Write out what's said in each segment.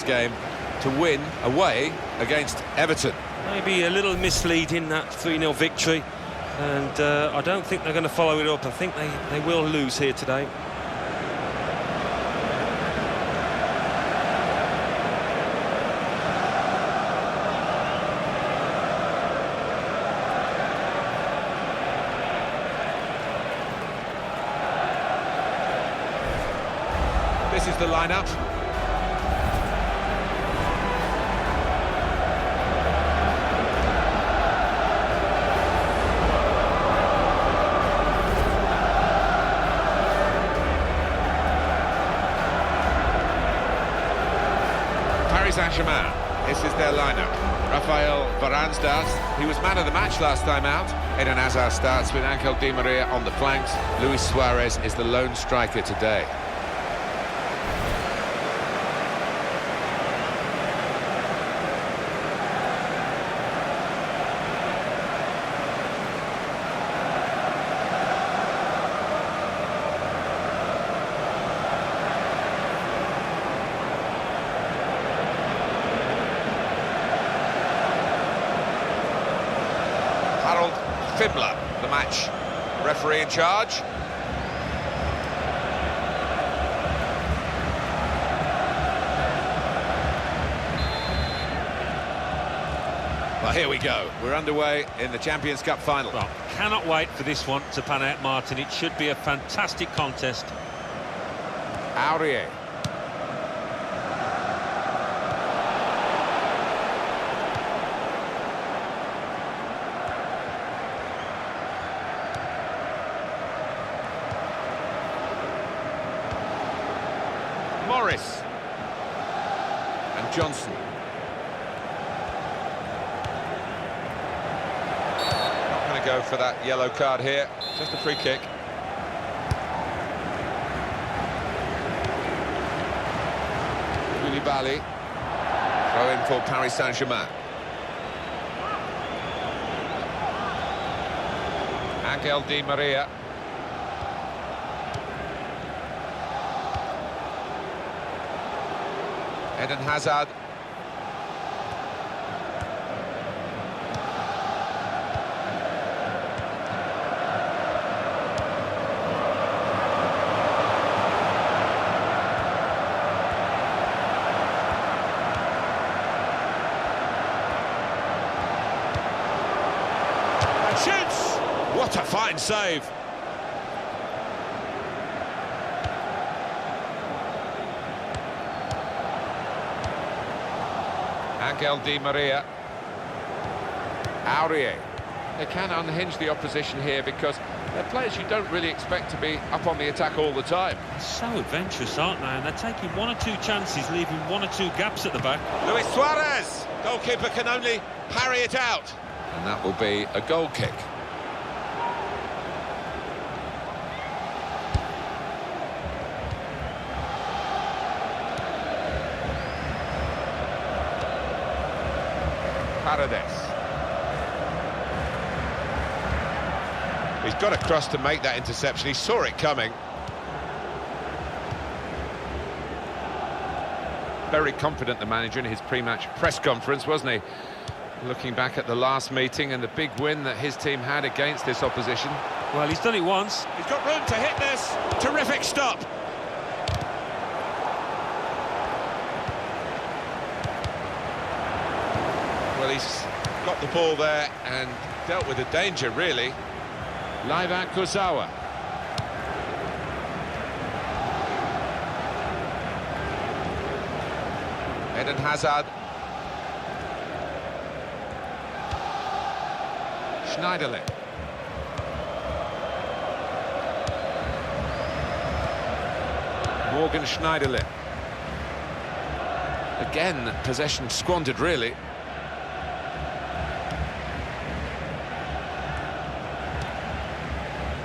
last game to win away against Everton. Maybe a little misleading, that 3-0 victory, and I don't think they're going to follow it up. I think they will lose here today. This is the lineup. Paris Saint-Germain, this is their lineup. Rafael Varane starts. He was man of the match last time out. Eden Hazard starts with Angel Di Maria on the flanks. Luis Suarez is the lone striker today. Fibler, the match referee in charge. Well, here we go. We're underway in the Champions Cup final. Well, cannot wait for this one to pan out, Martin. It should be a fantastic contest. Aurier. Morris and Johnson. Not going to go for that yellow card here, just a free kick. Koulibaly, throw in for Paris Saint-Germain. Angel Di Maria. Eden Hazard. And shoots! What a fine save! Angel Di Maria. Aurier. They can unhinge the opposition here because they're players you don't really expect to be up on the attack all the time. So adventurous, aren't they? And they're taking one or two chances, leaving one or two gaps at the back. Luis Suarez! Goalkeeper can only parry it out. And that will be a goal kick. Paredes. He's got across to make that interception. He saw it coming. Very confident, the manager, in his pre-match press conference, wasn't he? Looking back at the last meeting and the big win that his team had against this opposition. Well, he's done it once. He's got room to hit this. Terrific stop. Well, he's got the ball there and dealt with the danger, really. Livan Kurzawa. Eden Hazard. Schneiderlin. Morgan Schneiderlin. Again, possession squandered, really.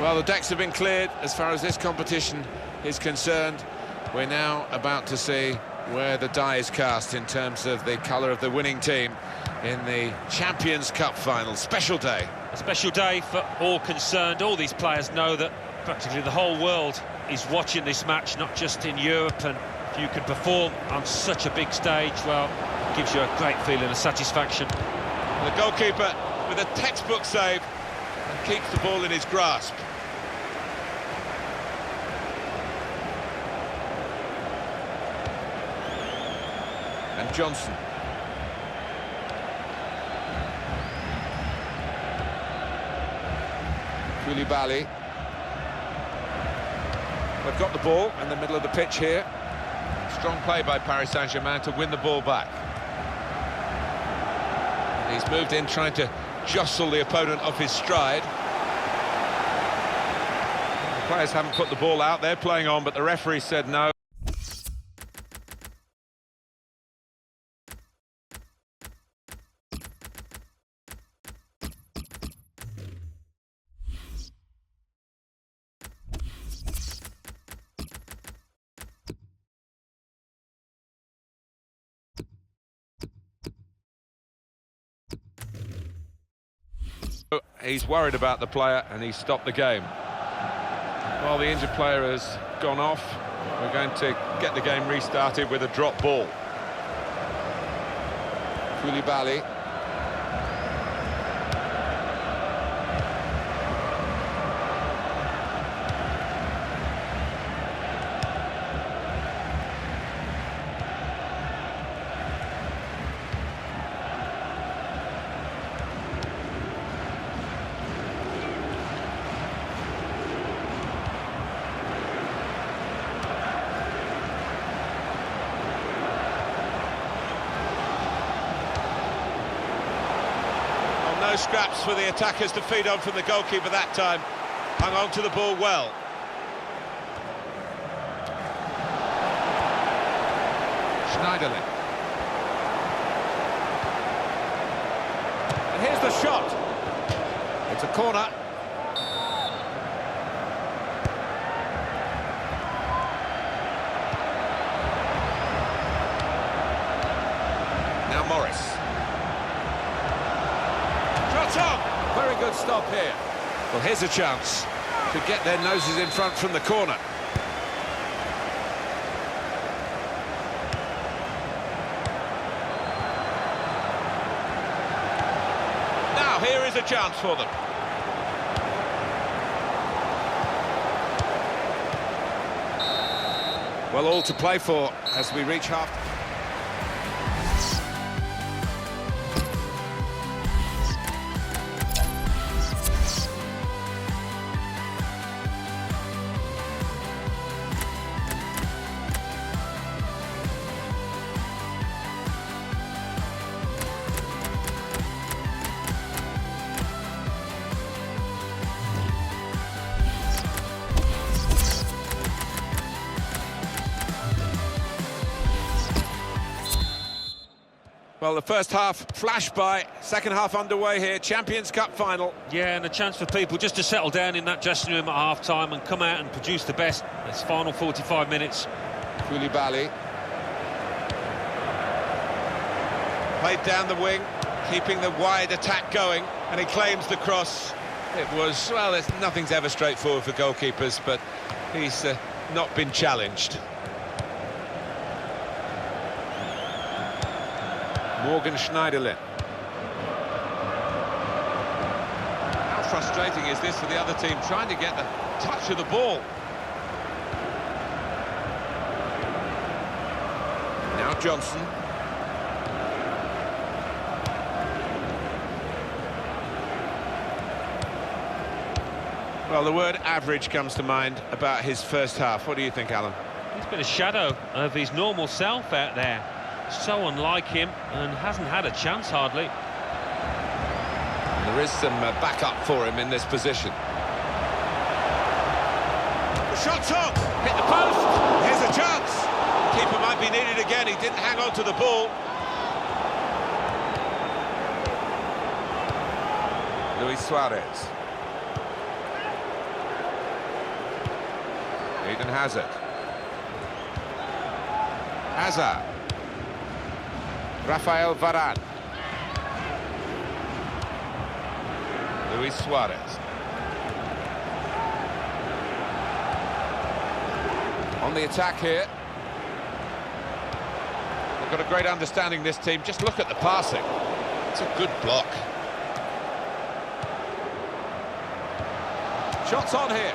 Well, the decks have been cleared as far as this competition is concerned. We're now about to see where the die is cast in terms of the colour of the winning team in the Champions Cup final. Special day. A special day for all concerned. All these players know that practically the whole world is watching this match, not just in Europe and If you can perform on such a big stage, well, it gives you a great feeling of satisfaction. The goalkeeper with a textbook save and keeps the ball in his grasp. And Johnson. Koulibaly. They've got the ball in the middle of the pitch here. Strong play by Paris Saint-Germain to win the ball back. He's moved in trying to jostle the opponent off his stride. The players haven't put the ball out, they're playing on, but the referee said no. He's worried about the player and he stopped the game. While the injured player has gone off, we're going to get the game restarted with a drop ball. Koulibaly. No scraps for the attackers to feed on from the goalkeeper that time. Hung on to the ball well. Schneiderlin. And here's the shot. It's a corner. Now Morris. Very good stop here. Well, here's a chance to get their noses in front from the corner. Now here is a chance for them. Well, all to play for as we reach half. Well, the first half flashed by, second half underway here, Champions Cup final. Yeah, and a chance for people just to settle down in that dressing room at half-time and come out and produce the best this final 45 minutes. Koulibaly. Played down the wing, keeping the wide attack going, and he claims the cross. It was, well, nothing's ever straightforward for goalkeepers, but he's not been challenged. Morgan Schneiderlin. How frustrating is this for the other team, trying to get the touch of the ball? Now Johnson. Well, the word average comes to mind about his first half. What do you think, Alan? He's been a shadow of his normal self out there. So unlike him, and hasn't had a chance hardly. There is some backup for him in this position. The shot's on, hit the post, here's a chance. Keeper might be needed again, he didn't hang on to the ball. Luis Suarez. Eden Hazard. Hazard. Rafael Varane. Luis Suarez. On the attack here. They've got a great understanding, this team. Just look at the passing. It's a good block. Shots on here.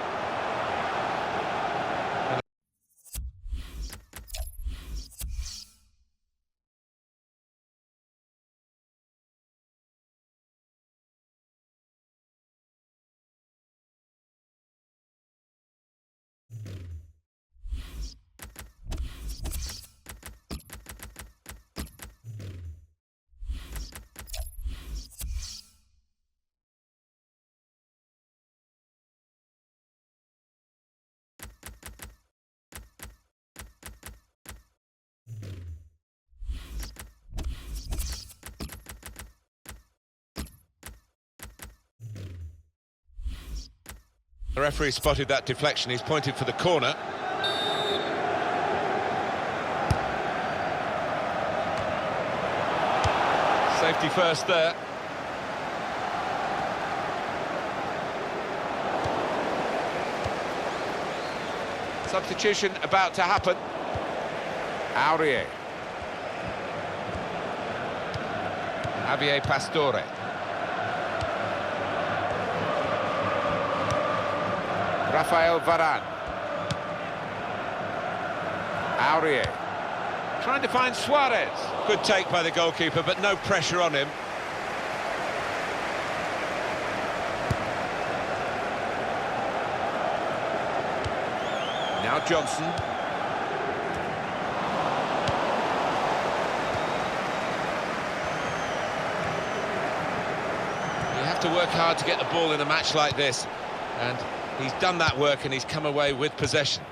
The referee spotted that deflection. He's pointed for the corner. Safety first there. Substitution about to happen. Aurier. Javier Pastore. Rafael Varane. Aurier. Trying to find Suarez. Good take by the goalkeeper, but no pressure on him. Now Johnson. You have to work hard to get the ball in a match like this, and he's done that work and he's come away with possession.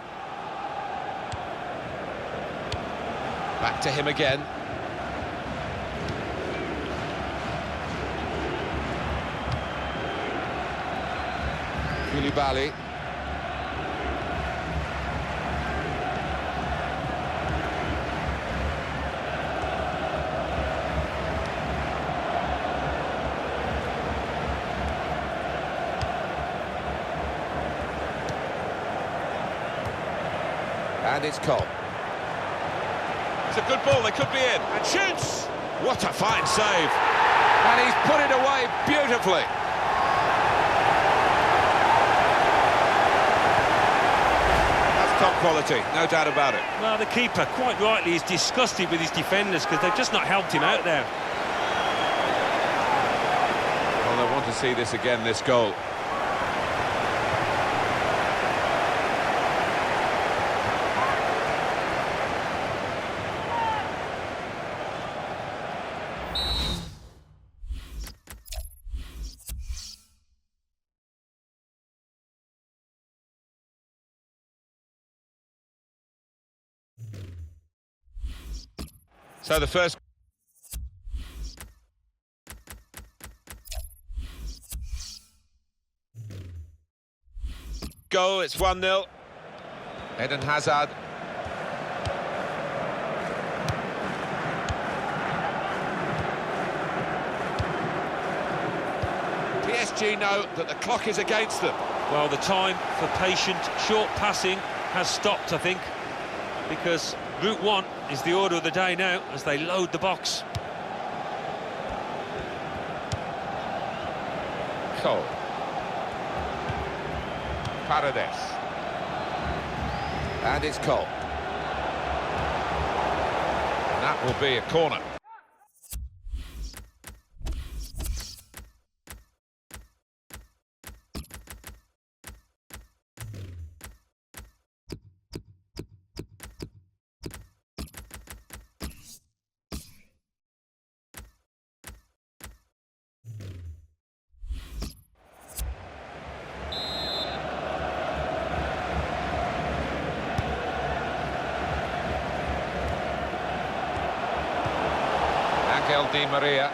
Back to him again. Koulibaly. And it's Cole. It's a good ball, they could be in. And shoots! What a fine save. And he's put it away beautifully. That's top quality, no doubt about it. Well, the keeper, quite rightly, is disgusted with his defenders because they've just not helped him out there. Well, they want to see this again, this goal. So the first goal, it's 1-0. Eden Hazard. PSG know that the clock is against them. Well, the time for patient, short passing has stopped, I think, because Route 1 is the order of the day now as they load the box. Cole. Paredes. And it's Cole. And that will be a corner. Di Maria.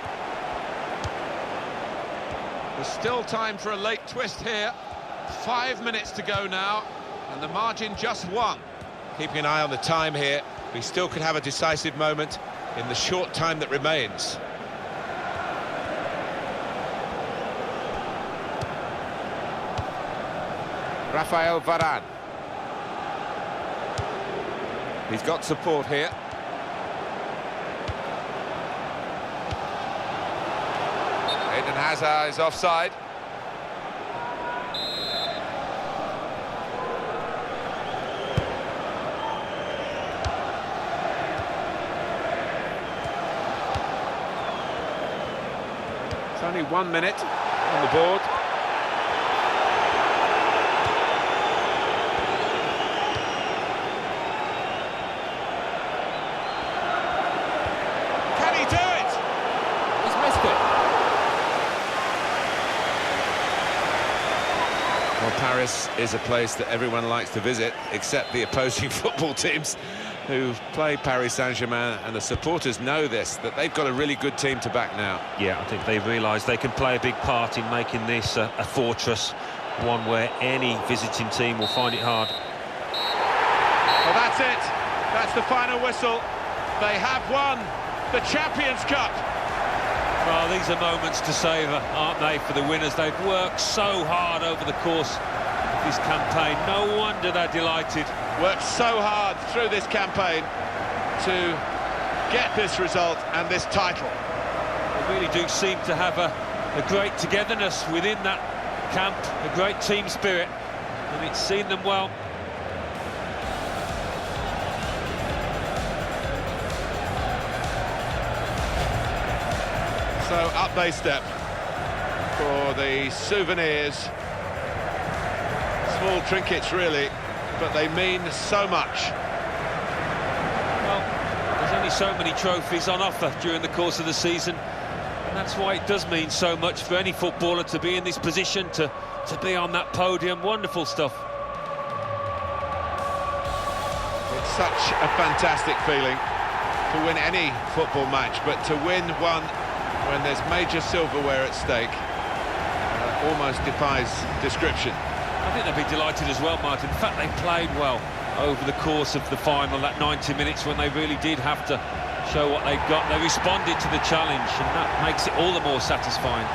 There's still time for a late twist here. 5 minutes to go now, and the margin just 1. Keeping an eye on the time here. We still could have a decisive moment in the short time that remains. Rafael Varane. He's got support here. Eden Hazard is offside. It's only 1 minute on the board. Can he do it? He's missed it. Well, Paris is a place that everyone likes to visit, except the opposing football teams who play Paris Saint-Germain, and the supporters know this, that they've got a really good team to back now. Yeah, I think they realise they can play a big part in making this a fortress, one where any visiting team will find it hard. Well, that's it. That's the final whistle. They have won the Champions Cup. Well, these are moments to savour, aren't they, for the winners? They've worked so hard over the course of this campaign. No wonder they're delighted. Worked so hard through this campaign to get this result and this title. They really do seem to have a great togetherness within that camp, a great team spirit, and it's seen them well. So up they step for the souvenirs. Small trinkets really, but they mean so much. Well, there's only so many trophies on offer during the course of the season, and that's why it does mean so much for any footballer to be in this position, to be on that podium. Wonderful stuff. It's such a fantastic feeling to win any football match, but to win one when there's major silverware at stake almost defies description. I think they'll be delighted as well, Martin. In fact, they played well over the course of the final, that 90 minutes when they really did have to show what they've got. They responded to the challenge, and that makes it all the more satisfying.